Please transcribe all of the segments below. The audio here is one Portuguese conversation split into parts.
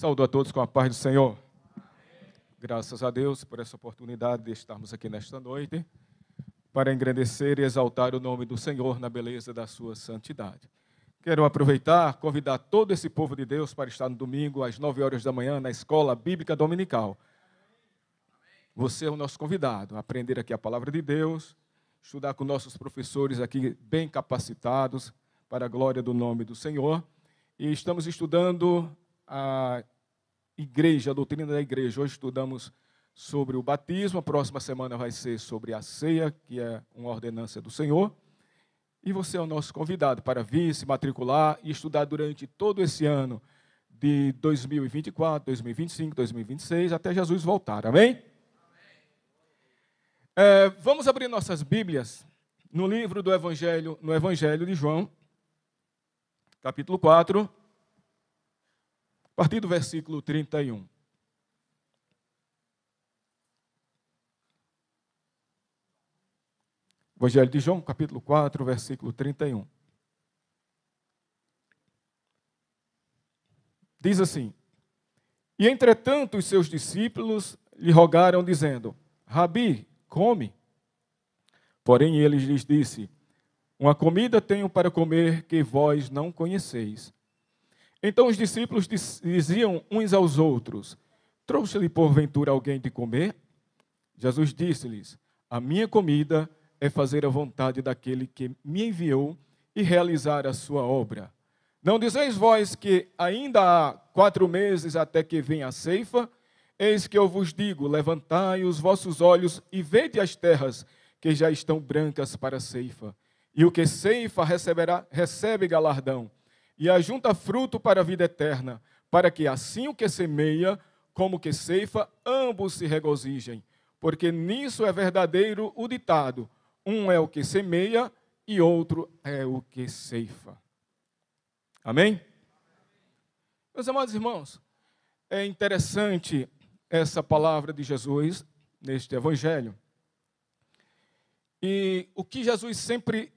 Saúdo a todos com a paz do Senhor. Graças a Deus por essa oportunidade de estarmos aqui nesta noite para engrandecer e exaltar o nome do Senhor na beleza da sua santidade. Quero aproveitar, convidar todo esse povo de Deus para estar no domingo às 9 horas da manhã na Escola Bíblica Dominical. Você é o nosso convidado a aprender aqui a palavra de Deus, estudar com nossos professores aqui bem capacitados para a glória do nome do Senhor. E estamos estudando a igreja, a doutrina da igreja. Hoje estudamos sobre o batismo, a próxima semana vai ser sobre a ceia, que é uma ordenança do Senhor. E você é o nosso convidado para vir, se matricular e estudar durante todo esse ano de 2024, 2025, 2026, até Jesus voltar. Amém? Vamos abrir nossas Bíblias no livro do Evangelho, no Evangelho de João, capítulo 4, a partir do versículo 31. Evangelho de João, capítulo 4, versículo 31. Diz assim: E entretanto os seus discípulos lhe rogaram, dizendo: Rabi, come. Porém ele lhes disse: Uma comida tenho para comer que vós não conheceis. Então os discípulos diziam uns aos outros: Trouxe-lhe porventura alguém de comer? Jesus disse-lhes: A minha comida é fazer a vontade daquele que me enviou e realizar a sua obra. Não dizeis vós que ainda há 4 meses até que venha a ceifa? Eis que eu vos digo: levantai os vossos olhos e vede as terras que já estão brancas para a ceifa. E o que ceifa recebe galardão, e ajunta fruto para a vida eterna, para que assim o que semeia como o que ceifa, ambos se regozijem. Porque nisso é verdadeiro o ditado: um é o que semeia e outro é o que ceifa. Amém? Meus amados irmãos, é interessante essa palavra de Jesus neste evangelho. E o que Jesus sempre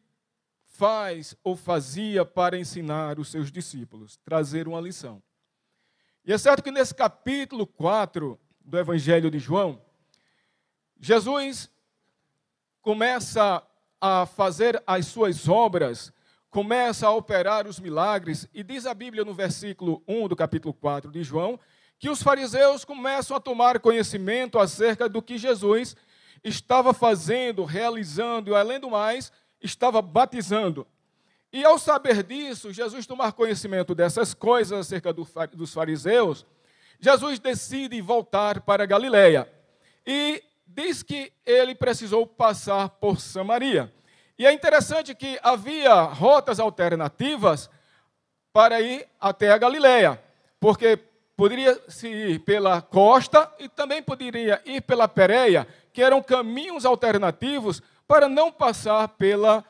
faz ou fazia para ensinar os seus discípulos, trazer uma lição. E é certo que nesse capítulo 4 do Evangelho de João, Jesus começa a fazer as suas obras, começa a operar os milagres, e diz a Bíblia no versículo 1 do capítulo 4 de João, que os fariseus começam a tomar conhecimento acerca do que Jesus estava fazendo, realizando, e além do mais, estava batizando. E ao saber disso, Jesus tomar conhecimento dessas coisas acerca dos fariseus, Jesus decide voltar para Galileia. E diz que ele precisou passar por Samaria. E é interessante que havia rotas alternativas para ir até a Galileia, porque poderia se ir pela costa e também poderia ir pela Pérea, que eram caminhos alternativos para não passar pela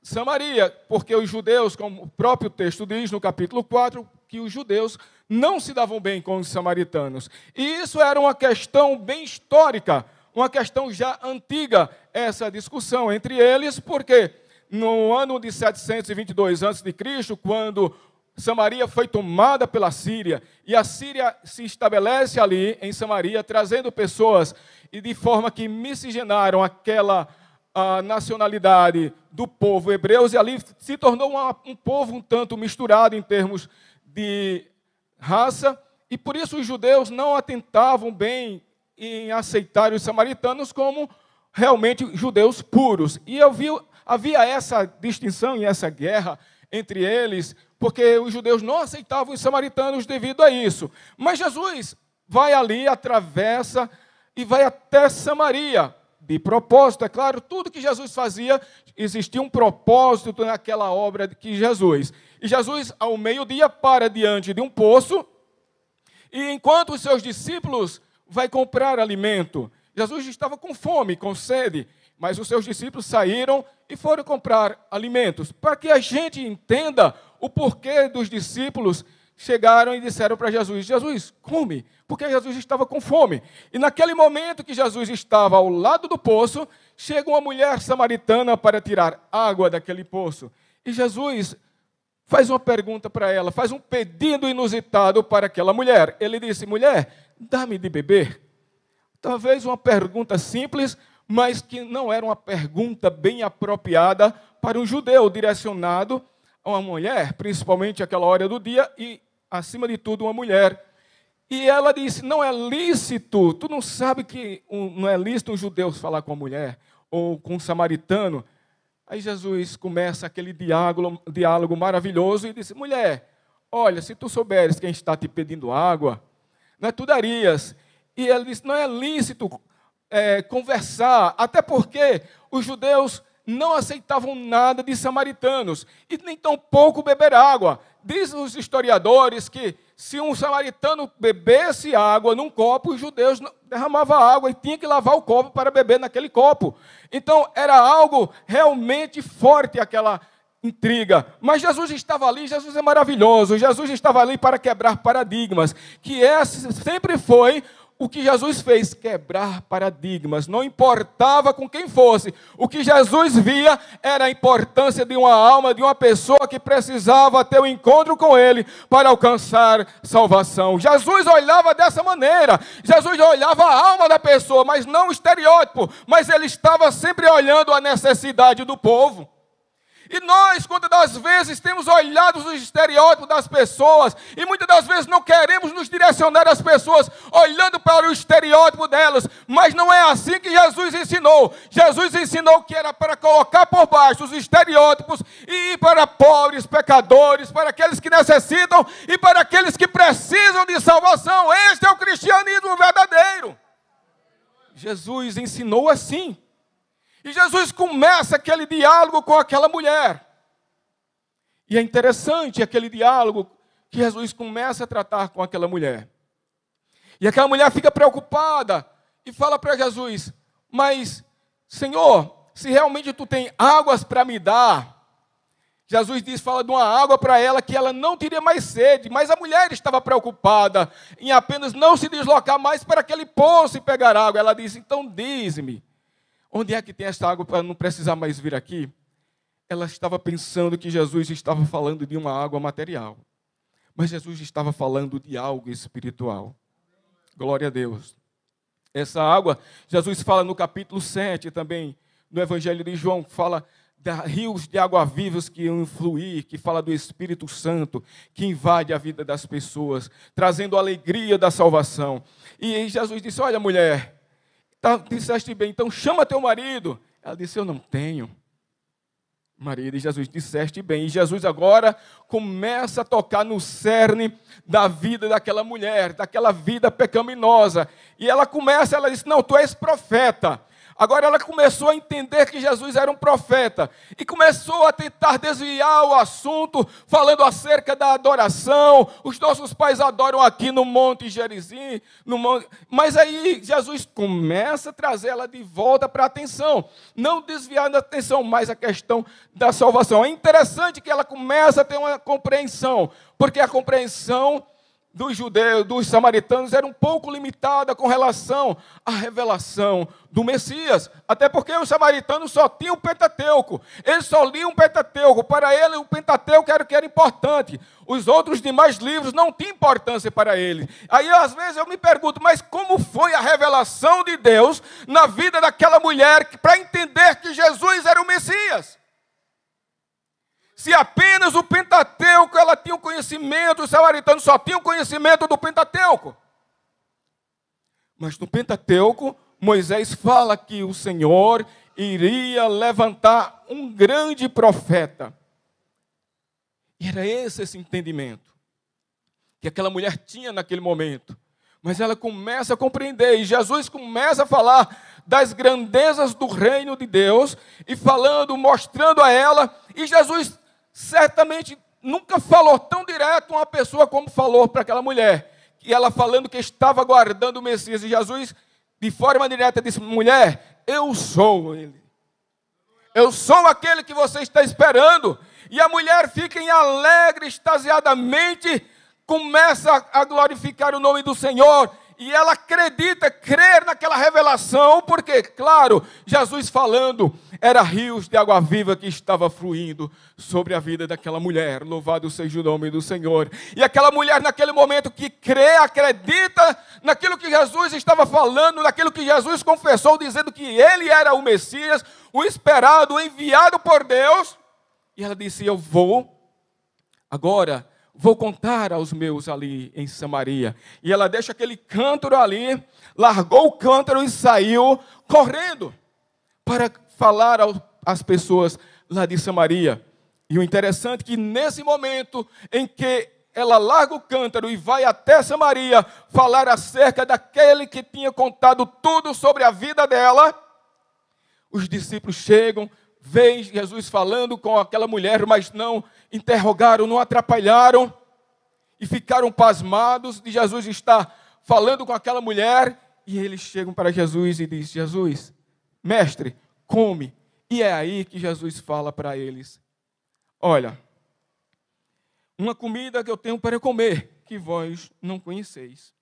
Samaria, porque os judeus, como o próprio texto diz no capítulo 4, que os judeus não se davam bem com os samaritanos. E isso era uma questão bem histórica, uma questão já antiga, essa discussão entre eles, porque no ano de 722 a.C., quando Samaria foi tomada pela Síria, e a Síria se estabelece ali em Samaria, trazendo pessoas, e de forma que miscigenaram aquela nacionalidade do povo hebreus, e ali se tornou um povo um tanto misturado em termos de raça, e por isso os judeus não atentavam bem em aceitar os samaritanos como realmente judeus puros. E havia essa distinção e essa guerra entre eles, porque os judeus não aceitavam os samaritanos devido a isso. Mas Jesus vai ali, atravessa e vai até Samaria, de propósito, é claro, tudo que Jesus fazia, existia um propósito naquela obra de Jesus. E Jesus, ao meio-dia, para diante de um poço, e enquanto os seus discípulos vai comprar alimento, Jesus estava com fome, com sede, mas os seus discípulos saíram e foram comprar alimentos, para que a gente entenda o porquê dos discípulos chegaram e disseram para Jesus: Jesus, come, porque Jesus estava com fome. E naquele momento que Jesus estava ao lado do poço, chega uma mulher samaritana para tirar água daquele poço. E Jesus faz uma pergunta para ela, faz um pedido inusitado para aquela mulher. Ele disse: mulher, dá-me de beber. Talvez uma pergunta simples, mas que não era uma pergunta bem apropriada para um judeu, direcionado a uma mulher, principalmente aquela hora do dia, e, acima de tudo, uma mulher. E ela disse: não é lícito, tu não sabe que não é lícito um judeu falar com a mulher, ou com um samaritano. Aí Jesus começa aquele diálogo maravilhoso e disse: mulher, olha, se tu souberes quem está te pedindo água, né, tu darias. E ele disse: não é lícito conversar, até porque os judeus não aceitavam nada de samaritanos, e nem tampouco beber água. Dizem os historiadores que se um samaritano bebesse água num copo, os judeus derramavam água e tinha que lavar o copo para beber naquele copo. Então era algo realmente forte aquela intriga. Mas Jesus estava ali, Jesus é maravilhoso, Jesus estava ali para quebrar paradigmas, que sempre foi o que Jesus fez, quebrar paradigmas. Não importava com quem fosse. O que Jesus via era a importância de uma alma, de uma pessoa que precisava ter um encontro com Ele para alcançar salvação. Jesus olhava dessa maneira. Jesus olhava a alma da pessoa, mas não o estereótipo. Mas Ele estava sempre olhando a necessidade do povo. E nós, quantas das vezes, temos olhado os estereótipos das pessoas, e muitas das vezes não queremos nos direcionar às pessoas, olhando para o estereótipo delas, mas não é assim que Jesus ensinou. Jesus ensinou que era para colocar por baixo os estereótipos, e ir para pobres, pecadores, para aqueles que necessitam, e para aqueles que precisam de salvação. Este é o cristianismo verdadeiro. Jesus ensinou assim. E Jesus começa aquele diálogo com aquela mulher. E é interessante aquele diálogo que Jesus começa a tratar com aquela mulher. E aquela mulher fica preocupada e fala para Jesus: mas, Senhor, se realmente tu tem águas para me dar. Jesus fala de uma água para ela que ela não teria mais sede, mas a mulher estava preocupada em apenas não se deslocar mais para aquele poço e pegar água. Ela disse: então diz-me, onde é que tem esta água para não precisar mais vir aqui? Ela estava pensando que Jesus estava falando de uma água material. Mas Jesus estava falando de algo espiritual. Glória a Deus. Essa água, Jesus fala no capítulo 7 também, no Evangelho de João, fala de rios de água vivas que iam fluir, que fala do Espírito Santo, que invade a vida das pessoas, trazendo a alegria da salvação. E aí Jesus disse: olha, mulher, disseste bem, então chama teu marido. Ela disse: eu não tenho marido. E Jesus: disseste bem. E Jesus agora começa a tocar no cerne da vida daquela mulher, daquela vida pecaminosa. E ela disse: não, tu és profeta. Agora ela começou a entender que Jesus era um profeta e começou a tentar desviar o assunto, falando acerca da adoração. Os nossos pais adoram aqui no Monte Gerizim, mas aí Jesus começa a trazer ela de volta para a atenção, não desviar da atenção, mas a questão da salvação. É interessante que ela começa a ter uma compreensão, porque a compreensão dos judeus, dos samaritanos, era um pouco limitada com relação à revelação do Messias. Até porque os samaritanos só tinham o Pentateuco. Eles só liam o Pentateuco. Para ele, o Pentateuco era o que era importante. Os outros demais livros não tinham importância para ele. Aí, às vezes, eu me pergunto, mas como foi a revelação de Deus na vida daquela mulher para entender que Jesus era o Messias? Se apenas o Pentateuco ela tinha o conhecimento, os samaritanos só tinham o conhecimento do Pentateuco. Mas no Pentateuco, Moisés fala que o Senhor iria levantar um grande profeta. E era esse entendimento que aquela mulher tinha naquele momento. Mas ela começa a compreender, e Jesus começa a falar das grandezas do reino de Deus, e falando, mostrando a ela, e Jesus certamente nunca falou tão direto a uma pessoa como falou para aquela mulher, que ela falando que estava aguardando o Messias, e Jesus, de forma direta, disse: mulher, eu sou ele. Eu sou aquele que você está esperando. E a mulher fica em alegre, extasiadamente, começa a glorificar o nome do Senhor, e ela acredita, crer naquela revelação, porque, claro, Jesus falando, era rios de água viva que estava fluindo sobre a vida daquela mulher. Louvado seja o nome do Senhor. E aquela mulher, naquele momento que crê, acredita naquilo que Jesus estava falando, naquilo que Jesus confessou, dizendo que ele era o Messias, o esperado, o enviado por Deus. E ela disse: eu agora vou contar aos meus ali em Samaria. E ela deixa aquele cântaro ali, largou o cântaro e saiu correndo para falar às pessoas lá de Samaria. E o interessante é que nesse momento em que ela larga o cântaro e vai até Samaria falar acerca daquele que tinha contado tudo sobre a vida dela, os discípulos chegam, veem Jesus falando com aquela mulher, mas não interrogaram, não atrapalharam, e ficaram pasmados de Jesus estar falando com aquela mulher. E eles chegam para Jesus e dizem: Jesus, mestre, come. E é aí que Jesus fala para eles: olha, uma comida que eu tenho para comer, que vós não conheceis.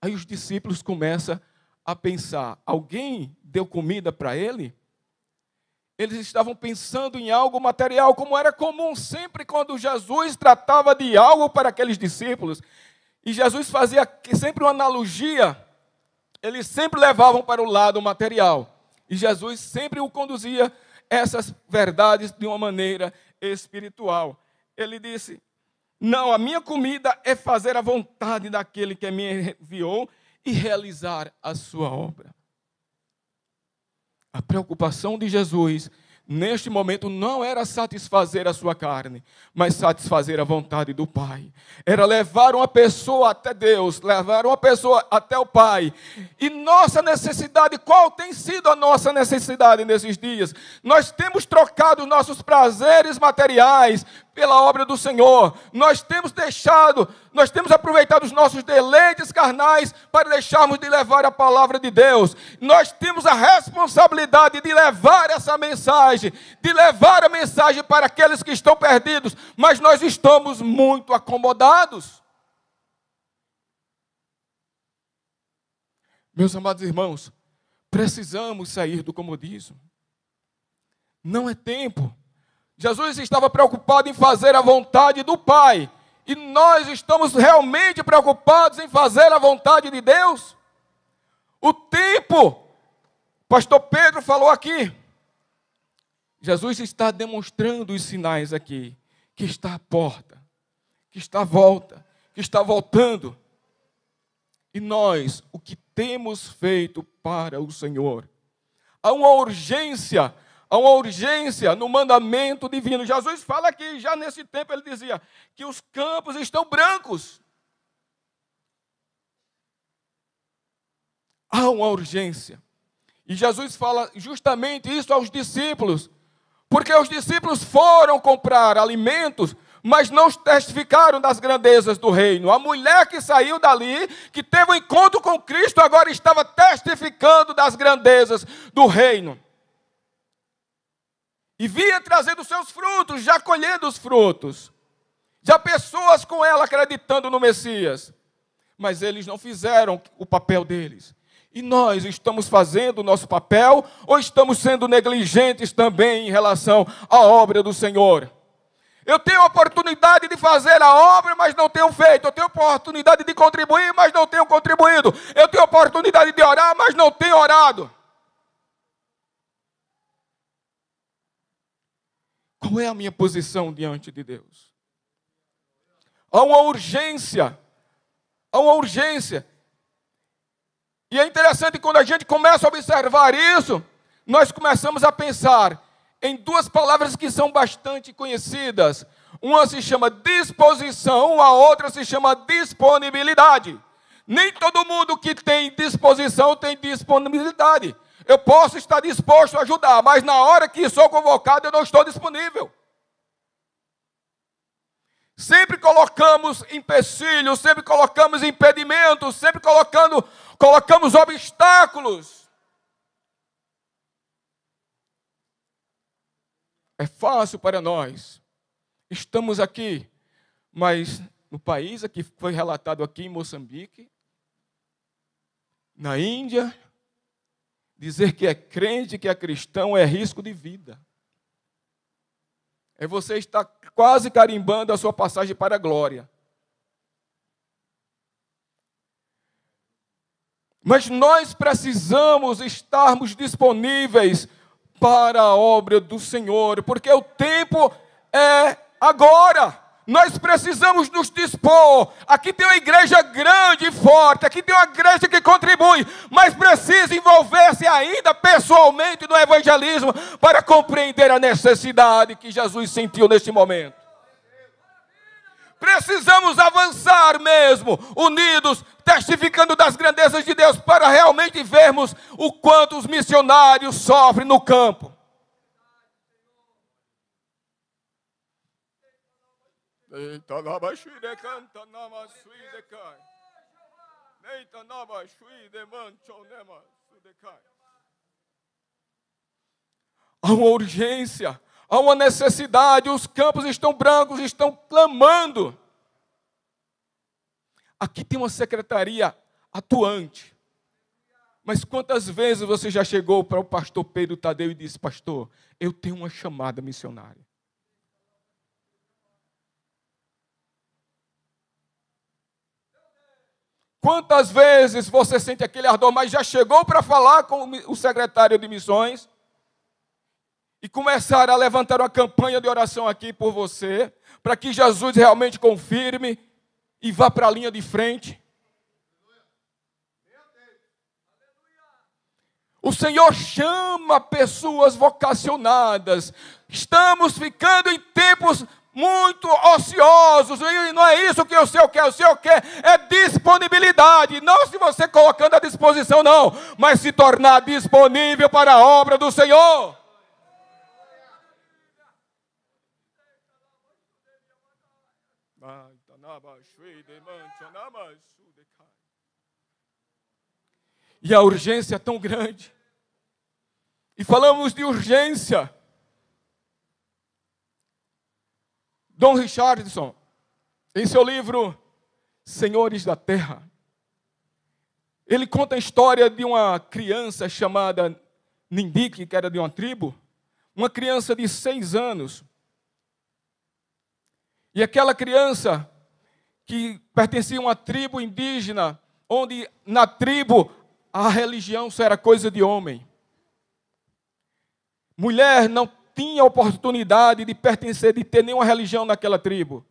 Aí os discípulos começam a pensar: alguém deu comida para ele? Eles estavam pensando em algo material, como era comum sempre quando Jesus tratava de algo para aqueles discípulos. E Jesus fazia sempre uma analogia, eles sempre levavam para o lado material. E Jesus sempre o conduzia essas verdades de uma maneira espiritual. Ele disse: não, a minha comida é fazer a vontade daquele que me enviou e realizar a sua obra. A preocupação de Jesus, neste momento, não era satisfazer a sua carne, mas satisfazer a vontade do Pai. Era levar uma pessoa até Deus, levar uma pessoa até o Pai. E nossa necessidade, qual tem sido a nossa necessidade nesses dias? Nós temos trocado nossos prazeres materiais pela obra do Senhor. Nós temos aproveitado os nossos deleites carnais para deixarmos de levar a palavra de Deus. Nós temos a responsabilidade de levar essa mensagem, de levar a mensagem para aqueles que estão perdidos, mas nós estamos muito acomodados. Meus amados irmãos, precisamos sair do comodismo. Não é tempo. Jesus estava preocupado em fazer a vontade do Pai. E nós estamos realmente preocupados em fazer a vontade de Deus? O tempo, pastor Pedro falou aqui, Jesus está demonstrando os sinais aqui, que está à porta, que está à volta, que está voltando. E nós, o que temos feito para o Senhor? Há uma urgência no mandamento divino. Jesus fala aqui, já nesse tempo ele dizia que os campos estão brancos. Há uma urgência. E Jesus fala justamente isso aos discípulos, porque os discípulos foram comprar alimentos, mas não testificaram das grandezas do reino. A mulher que saiu dali, que teve um encontro com Cristo, agora estava testificando das grandezas do reino. E vinha trazendo seus frutos, já colhendo os frutos. Já pessoas com ela acreditando no Messias. Mas eles não fizeram o papel deles. E nós estamos fazendo o nosso papel ou estamos sendo negligentes também em relação à obra do Senhor? Eu tenho a oportunidade de fazer a obra, mas não tenho feito. Eu tenho a oportunidade de contribuir, mas não tenho contribuído. Eu tenho a oportunidade de orar, mas não tenho orado. Qual é a minha posição diante de Deus? Há uma urgência. Há uma urgência. E é interessante quando a gente começa a observar isso, nós começamos a pensar em duas palavras que são bastante conhecidas. Uma se chama disposição, a outra se chama disponibilidade. Nem todo mundo que tem disposição tem disponibilidade. Eu posso estar disposto a ajudar, mas na hora que sou convocado eu não estou disponível. Sempre colocamos empecilhos, sempre colocamos impedimentos, sempre colocamos obstáculos. É fácil para nós. Estamos aqui, mas no país aqui foi relatado aqui em Moçambique, Na Índia, dizer que é crente, que é cristão, é risco de vida. É você estar quase carimbando a sua passagem para a glória. Mas nós precisamos estarmos disponíveis para a obra do Senhor, porque o tempo é agora. Nós precisamos nos dispor. Aqui tem uma igreja grande e forte, aqui tem uma igreja que contribui, mas precisa envolver-se ainda pessoalmente no evangelismo para compreender a necessidade que Jesus sentiu neste momento. Precisamos avançar mesmo, unidos, testificando das grandezas de Deus, para realmente vermos o quanto os missionários sofrem no campo. Há uma urgência, há uma necessidade, os campos estão brancos, estão clamando. Aqui tem uma secretaria atuante. Mas quantas vezes você já chegou para o pastor Pedro Tadeu e disse: pastor, eu tenho uma chamada missionária. Quantas vezes você sente aquele ardor, mas já chegou para falar com o secretário de missões e começaram a levantar uma campanha de oração aqui por você, para que Jesus realmente confirme e vá para a linha de frente? O Senhor chama pessoas vocacionadas. Estamos ficando em tempos muito ociosos, e não é isso que o Senhor quer. O Senhor quer é disponibilidade, não se você colocando à disposição não, mas se tornar disponível para a obra do Senhor. E a urgência é tão grande. E falamos de urgência. Dom Richardson, em seu livro Senhores da Terra, ele conta a história de uma criança chamada Nindique, que era de uma tribo, uma criança de 6 anos. E aquela criança que pertencia a uma tribo indígena, onde na tribo a religião só era coisa de homem. Mulher não tinha oportunidade de pertencer, de ter nenhuma religião naquela tribo.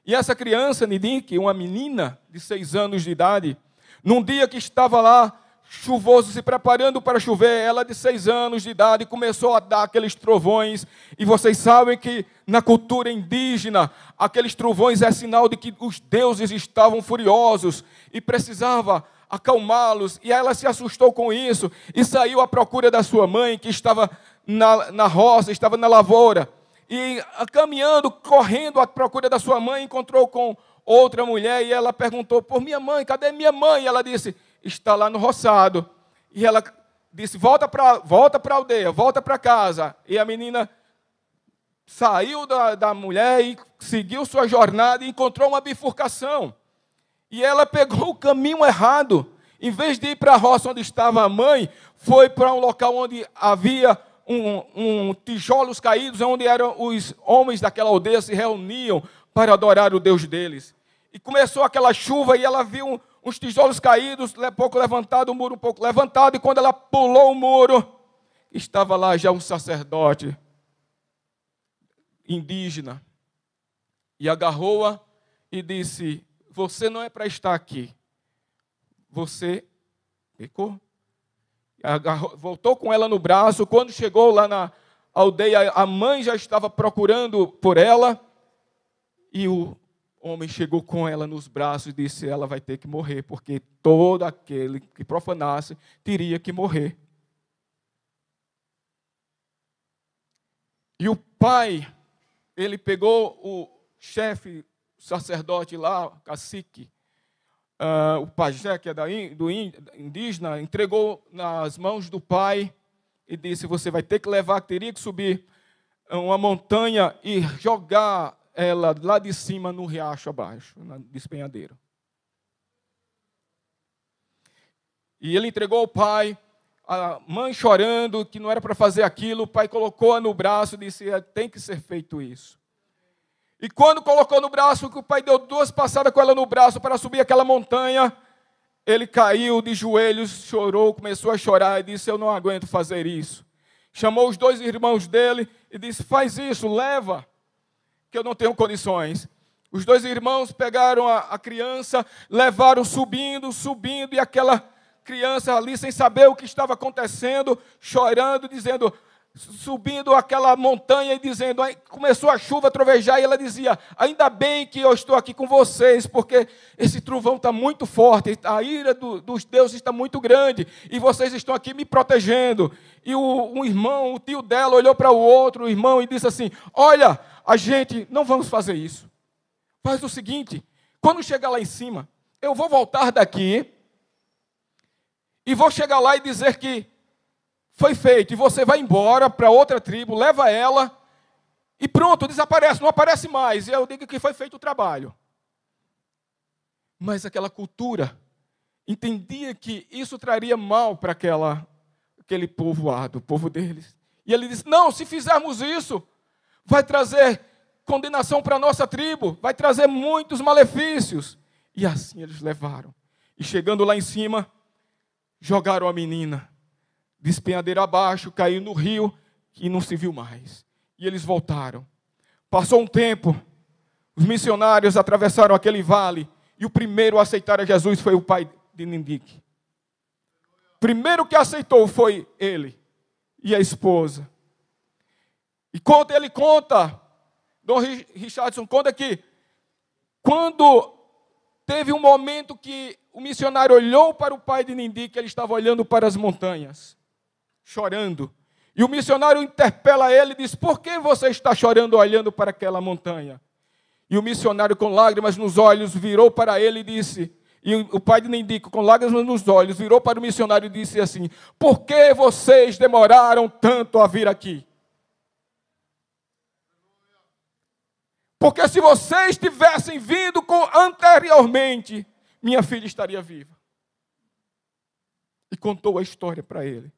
E essa criança, Nindique, uma menina de 6 anos de idade, num dia que estava lá, chuvoso, se preparando para chover, ela de 6 anos de idade começou a dar aqueles trovões, e vocês sabem que na cultura indígena, aqueles trovões é sinal de que os deuses estavam furiosos, e precisava acalmá-los, e ela se assustou com isso, e saiu à procura da sua mãe, que estava na roça, estava na lavoura, e caminhando, correndo à procura da sua mãe, encontrou com outra mulher, e ela perguntou: por minha mãe, cadê minha mãe? E ela disse: está lá no roçado. E ela disse: volta para a aldeia, volta para casa. E a menina saiu da mulher e seguiu sua jornada e encontrou uma bifurcação. E ela pegou o caminho errado. Em vez de ir para a roça onde estava a mãe, foi para um local onde havia tijolos caídos, onde eram os homens daquela aldeia se reuniam para adorar o Deus deles. E começou aquela chuva e ela viu uns tijolos caídos, pouco levantado, o muro um pouco levantado, e quando ela pulou o muro, estava lá já um sacerdote indígena, e agarrou-a e disse: você não é para estar aqui, você pecou. Voltou com ela no braço. Quando chegou lá na aldeia, a mãe já estava procurando por ela, e o homem chegou com ela nos braços e disse: ela vai ter que morrer, porque todo aquele que profanasse teria que morrer. E o pai, ele pegou o chefe, o sacerdote lá, o cacique, o pajé, que é do indígena, entregou nas mãos do pai e disse: você vai ter que levar, teria que subir uma montanha e jogar ela lá de cima no riacho abaixo, no despenhadeiro. E ele entregou ao pai, a mãe chorando, que não era para fazer aquilo, o pai colocou-a no braço e disse, tem que ser feito isso. E quando colocou no braço, que o pai deu 2 passadas com ela no braço para subir aquela montanha, ele caiu de joelhos, chorou, começou a chorar e disse, eu não aguento fazer isso. Chamou os 2 irmãos dele e disse, faz isso, leva, que eu não tenho condições. Os 2 irmãos pegaram a criança, levaram subindo, e aquela criança ali, sem saber o que estava acontecendo, chorando, dizendo, subindo aquela montanha e dizendo, aí começou a chuva a trovejar e ela dizia, ainda bem que eu estou aqui com vocês, porque esse trovão está muito forte, a ira dos deuses está muito grande, e vocês estão aqui me protegendo. E um irmão, o tio dela, olhou para o outro irmão e disse assim, olha, a gente não vamos fazer isso. Faz o seguinte, quando chegar lá em cima, eu vou voltar daqui e vou chegar lá e dizer que foi feito, e você vai embora para outra tribo, leva ela, e pronto, desaparece, não aparece mais. E eu digo que foi feito o trabalho. Mas aquela cultura entendia que isso traria mal para aquele povoado, o povo deles. E ele disse, não, se fizermos isso, vai trazer condenação para a nossa tribo, vai trazer muitos malefícios. E assim eles levaram. E chegando lá em cima, jogaram a menina despenhadeira abaixo, caiu no rio e não se viu mais. E eles voltaram. Passou um tempo, os missionários atravessaram aquele vale e o primeiro a aceitar a Jesus foi o pai de Nindique. O primeiro que aceitou foi ele e a esposa. E ele conta, Dom Richardson conta que quando teve um momento que o missionário olhou para o pai de Nindique, ele estava olhando para as montanhas, chorando. E o missionário interpela ele e diz, por que você está chorando olhando para aquela montanha? E o missionário com lágrimas nos olhos virou para ele e disse, e o pai de Nindique com lágrimas nos olhos virou para o missionário e disse assim, por que vocês demoraram tanto a vir aqui? Porque se vocês tivessem vindo anteriormente, minha filha estaria viva. E contou a história para ele.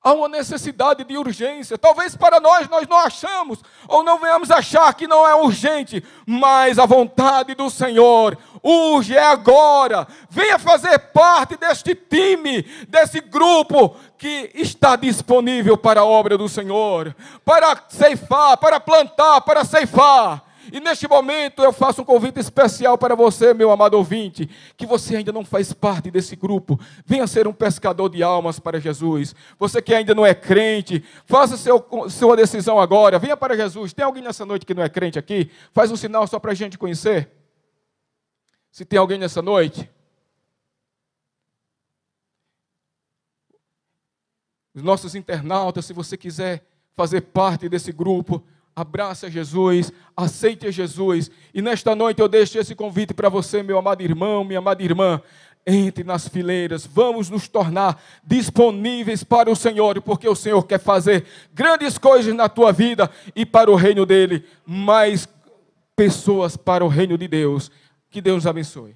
Há uma necessidade de urgência. Talvez para nós não achamos, ou não venhamos achar que não é urgente, mas a vontade do Senhor urge, é agora. Venha fazer parte deste time, desse grupo que está disponível para a obra do Senhor, para ceifar, para plantar, para ceifar. E neste momento eu faço um convite especial para você, meu amado ouvinte, que você ainda não faz parte desse grupo, venha ser um pescador de almas para Jesus. Você que ainda não é crente, faça sua decisão agora, venha para Jesus. Tem alguém nessa noite que não é crente aqui? Faz um sinal só para a gente conhecer. Se tem alguém nessa noite. Os nossos internautas, se você quiser fazer parte desse grupo, abrace a Jesus, aceite a Jesus. E nesta noite eu deixo esse convite para você, meu amado irmão, minha amada irmã. Entre nas fileiras, vamos nos tornar disponíveis para o Senhor, porque o Senhor quer fazer grandes coisas na tua vida e para o reino dele, mais pessoas para o reino de Deus. Que Deus abençoe.